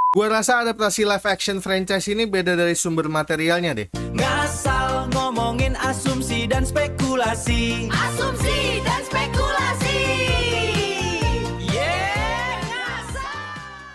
Gua rasa adaptasi live action franchise ini beda dari sumber materialnya deh. Ngasal ngomongin asumsi dan spekulasi. Asumsi dan spekulasi. Yeah, ngasal.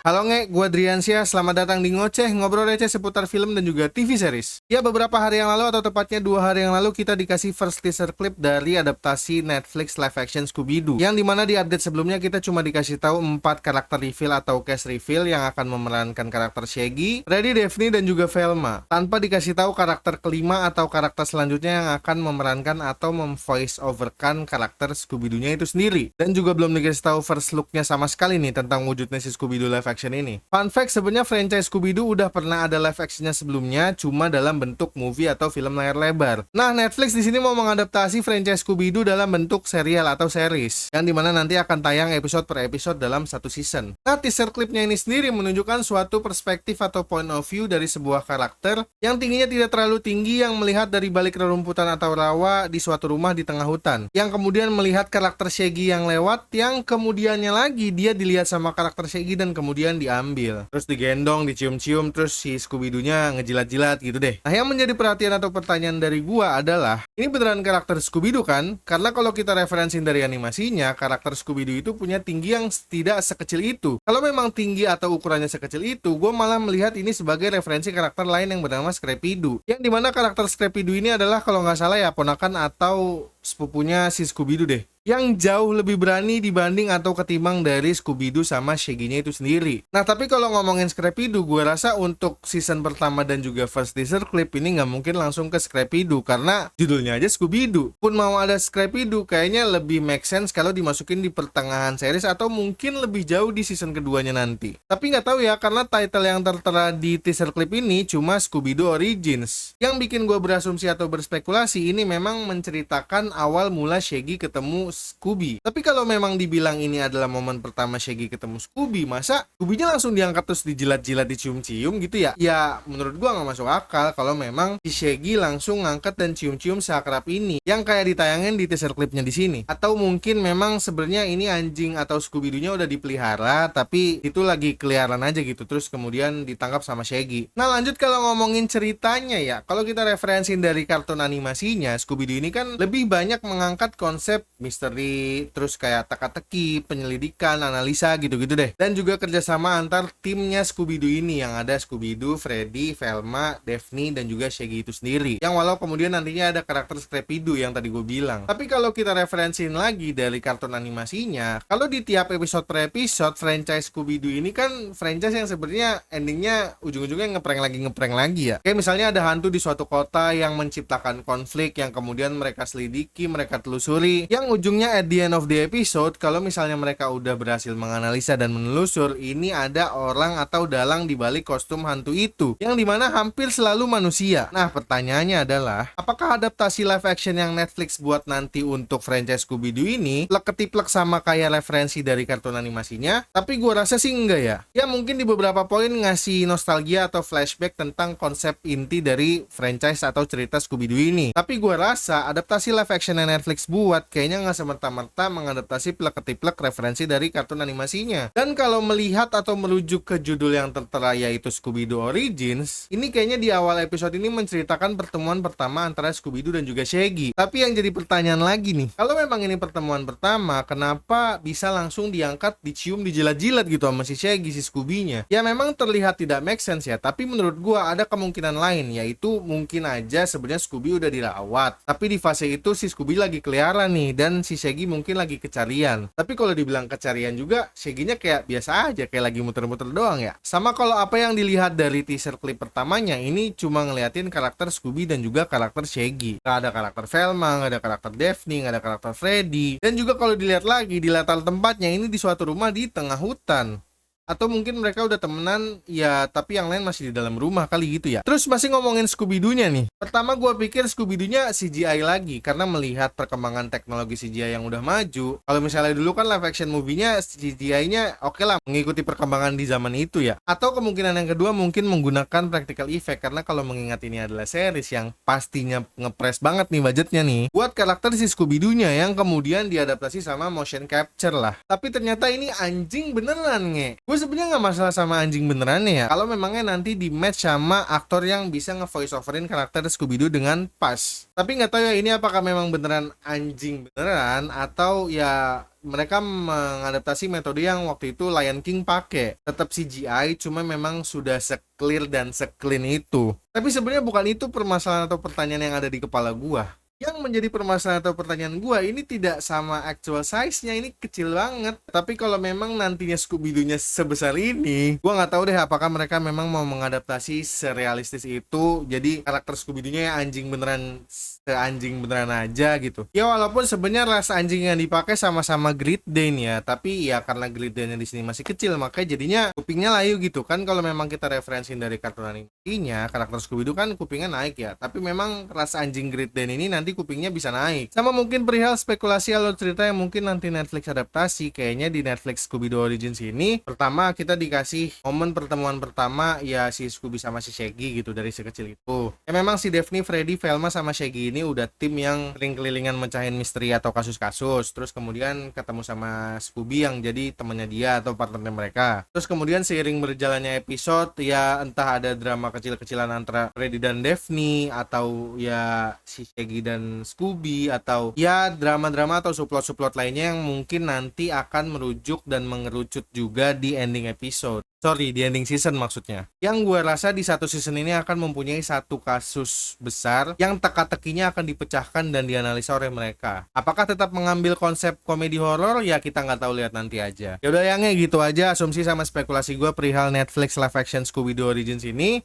Halo nge, gua Driansyah, selamat datang di Ngoceh, ngobrol receh seputar film dan juga TV series. Ya, beberapa hari yang lalu atau tepatnya 2 hari yang lalu kita dikasih first teaser clip dari adaptasi Netflix live action Scooby-Doo. Yang dimana di update sebelumnya kita cuma dikasih tahu 4 karakter reveal atau cast reveal yang akan memerankan karakter Shaggy, Freddy, Daphne, dan juga Velma. Tanpa dikasih tahu karakter kelima atau karakter selanjutnya yang akan memerankan atau memvoice overkan karakter Scooby-Doo-nya itu sendiri. Dan juga belum dikasih tahu first look-nya sama sekali nih tentang wujudnya si Scooby-Doo live action ini. Fun fact, sebenarnya franchise Scooby-Doo udah pernah ada live actionnya sebelumnya, cuma dalam bentuk movie atau film layar lebar. Nah, Netflix di sini mau mengadaptasi franchise Scooby-Doo dalam bentuk serial atau series, yang dimana nanti akan tayang episode per episode dalam satu season. Nah, teaser klipnya ini sendiri menunjukkan suatu perspektif atau point of view dari sebuah karakter yang tingginya tidak terlalu tinggi, yang melihat dari balik rerumputan atau rawa di suatu rumah di tengah hutan, yang kemudian melihat karakter Shaggy yang lewat, yang kemudiannya lagi dia dilihat sama karakter Shaggy dan kemudian diambil, terus digendong, dicium-cium, terus si Scooby-Doo-nya ngejilat-jilat gitu deh. Nah, yang menjadi perhatian atau pertanyaan dari gua adalah, ini beneran karakter Scooby-Doo kan? Karena kalau kita referensin dari animasinya, karakter Scooby-Doo itu punya tinggi yang tidak sekecil itu. Kalau memang tinggi atau ukurannya sekecil itu, gua malah melihat ini sebagai referensi karakter lain yang bernama Scrappy-Doo. Yang dimana karakter Scrappy-Doo ini adalah kalau nggak salah ya ponakan atau sepupunya si Scooby-Doo deh, yang jauh lebih berani dibanding atau ketimbang dari Scooby-Doo sama Shaggy-nya itu sendiri. Nah, tapi kalau ngomongin Scrappy-Doo, gue rasa untuk season pertama dan juga first teaser clip ini nggak mungkin langsung ke Scrappy-Doo, karena judulnya aja Scooby-Doo. Pun mau ada Scrappy-Doo, kayaknya lebih make sense kalau dimasukin di pertengahan series atau mungkin lebih jauh di season keduanya nanti. Tapi nggak tahu ya, karena title yang tertera di teaser clip ini cuma Scooby-Doo Origins. Yang bikin gue berasumsi atau berspekulasi ini memang menceritakan awal mula Shaggy ketemu Scooby. Tapi kalau memang dibilang ini adalah momen pertama Shaggy ketemu Scooby, masa Scooby-nya langsung diangkat terus dijilat-jilat, dicium-cium gitu ya? Ya, menurut gua nggak masuk akal kalau memang si Shaggy langsung ngangkat dan cium-cium seakrab ini, yang kayak ditayangin di teaser clipnya di sini. Atau mungkin memang sebenarnya ini anjing atau Scooby-Doo-nya udah dipelihara, tapi itu lagi keliaran aja gitu, terus kemudian ditangkap sama Shaggy. Nah, lanjut kalau ngomongin ceritanya ya, kalau kita referensin dari kartun animasinya, Scooby-Doo ini kan lebih banyak mengangkat konsep misteri, terus kayak teka-teki, penyelidikan, analisa gitu-gitu deh. Dan juga kerjasama antar timnya Scooby-Doo ini, yang ada Scooby-Doo, Freddy, Velma, Daphne, dan juga Shaggy itu sendiri. Yang walau kemudian nantinya ada karakter Scrappy-Doo yang tadi gue bilang. Tapi kalau kita referensiin lagi dari kartun animasinya, kalau di tiap episode per episode, franchise Scooby-Doo ini kan franchise yang sebenarnya endingnya ujung-ujungnya ngeprank lagi ya. Kayak misalnya ada hantu di suatu kota yang menciptakan konflik yang kemudian mereka selidiki, mereka telusuri, yang ujungnya at the end of the episode, kalau misalnya mereka udah berhasil menganalisa dan menelusur, ini ada orang atau dalang di balik kostum hantu itu, yang dimana hampir selalu manusia. Nah, pertanyaannya adalah, apakah adaptasi live action yang Netflix buat nanti untuk franchise Scooby-Doo ini plek-ketiplek sama kayak referensi dari kartun animasinya? Tapi gua rasa sih enggak ya. Ya mungkin di beberapa poin ngasih nostalgia atau flashback tentang konsep inti dari franchise atau cerita Scooby-Doo ini. Tapi gua rasa adaptasi live action yang Netflix buat kayaknya nggak semerta-merta mengadaptasi plek-ketiplek referensi dari kartun animasinya. Dan kalau melihat atau merujuk ke judul yang tertera yaitu Scooby-Doo Origins, ini kayaknya di awal episode ini menceritakan pertemuan pertama antara Scooby-Doo dan juga Shaggy. Tapi yang jadi pertanyaan lagi nih, kalau memang ini pertemuan pertama, kenapa bisa langsung diangkat, dicium, dijilat-jilat gitu sama si Shaggy, si Scooby-nya? Ya memang terlihat tidak make sense ya, tapi menurut gua ada kemungkinan lain, yaitu mungkin aja sebenarnya Scooby udah dirawat, tapi di fase itu si Scooby lagi keliaran nih, dan si Shaggy mungkin lagi kecarian. Tapi kalau dibilang kecarian juga, Shaggy-nya kayak biasa aja, kayak lagi muter-muter doang ya. Sama kalau apa yang dilihat dari teaser clip pertamanya, ini cuma ngeliatin karakter Scooby dan juga karakter Shaggy. Gak ada karakter Velma, gak ada karakter Daphne, gak ada karakter Freddy. Dan juga kalau dilihat lagi di latar tempatnya, ini di suatu rumah di tengah hutan. Atau mungkin mereka udah temenan ya, tapi yang lain masih di dalam rumah kali gitu ya. Terus masih ngomongin Scooby-Doo-nya nih. Pertama gue pikir Scooby-Doo-nya CGI lagi, karena melihat perkembangan teknologi CGI yang udah maju. Kalau misalnya dulu kan live action movie-nya CGI-nya oke lah, mengikuti perkembangan di zaman itu ya. Atau kemungkinan yang kedua mungkin menggunakan practical effect, karena kalau mengingat ini adalah series yang pastinya ngepres banget nih budgetnya nih, buat karakter si Scooby-Doo-nya yang kemudian diadaptasi sama motion capture lah. Tapi ternyata ini anjing beneran nge. Gue sebenarnya nggak masalah sama anjing beneran ya. Kalau memangnya nanti di match sama aktor yang bisa nge-voice overin karakter Scooby-Doo dengan pas. Tapi nggak tahu ya ini apakah memang beneran anjing beneran atau ya mereka mengadaptasi metode yang waktu itu Lion King pakai. Tetap CGI, cuma memang sudah se-clear dan se-clean itu. Tapi sebenarnya bukan itu permasalahan atau pertanyaan yang ada di kepala gua. Yang menjadi permasalahan atau pertanyaan gua ini tidak sama actual size-nya, ini kecil banget. Tapi kalau memang nantinya Scooby-Doo-nya sebesar ini, gua nggak tahu deh apakah mereka memang mau mengadaptasi serealistis itu. Jadi karakter Scooby-Doo-nya anjing beneran, seanjing beneran aja gitu. Ya walaupun sebenarnya ras anjing yang dipakai sama-sama Great Dane ya, tapi ya karena Great Dane di sini masih kecil, makanya jadinya kupingnya layu gitu kan. Kalau memang kita referensiin dari kartun animasinya, karakter Scooby-Doo kan kupingnya naik ya. Tapi memang ras anjing Great Dane ini nanti kupingnya bisa naik. Sama mungkin perihal spekulasi alur cerita yang mungkin nanti Netflix adaptasi. Kayaknya di Netflix Scooby-Doo Origins ini, pertama kita dikasih momen pertemuan pertama ya si Scooby sama si Shaggy gitu dari sekecil itu. Ya memang si Daphne, Freddy, Velma sama Shaggy ini udah tim yang sering kelilingan mecahin misteri atau kasus-kasus. Terus kemudian ketemu sama Scooby yang jadi temannya dia atau partnernya mereka. Terus kemudian seiring berjalannya episode ya entah ada drama kecil-kecilan antara Freddy dan Daphne atau ya si Shaggy dan Scooby atau ya drama-drama atau subplot-subplot lainnya yang mungkin nanti akan merujuk dan mengerucut juga di ending episode. Sorry, di ending season maksudnya. Yang gue rasa di satu season ini akan mempunyai satu kasus besar yang teka-tekinya akan dipecahkan dan dianalisa oleh mereka. Apakah tetap mengambil konsep komedi horor? Ya kita nggak tahu, lihat nanti aja. Yaudah yangnya gitu aja asumsi sama spekulasi gue perihal Netflix live action Scooby-Doo Origins ini.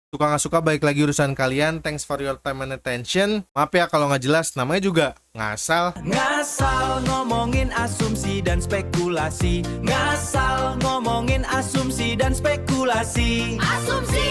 Suka nggak suka baik lagi urusan kalian. Thanks for your time and attention. Maaf ya kalau nggak jelas, namanya juga ngasal. Ngasal ngomongin asumsi dan spekulasi. Ngasal ngomongin asumsi dan spekulasi. Asumsi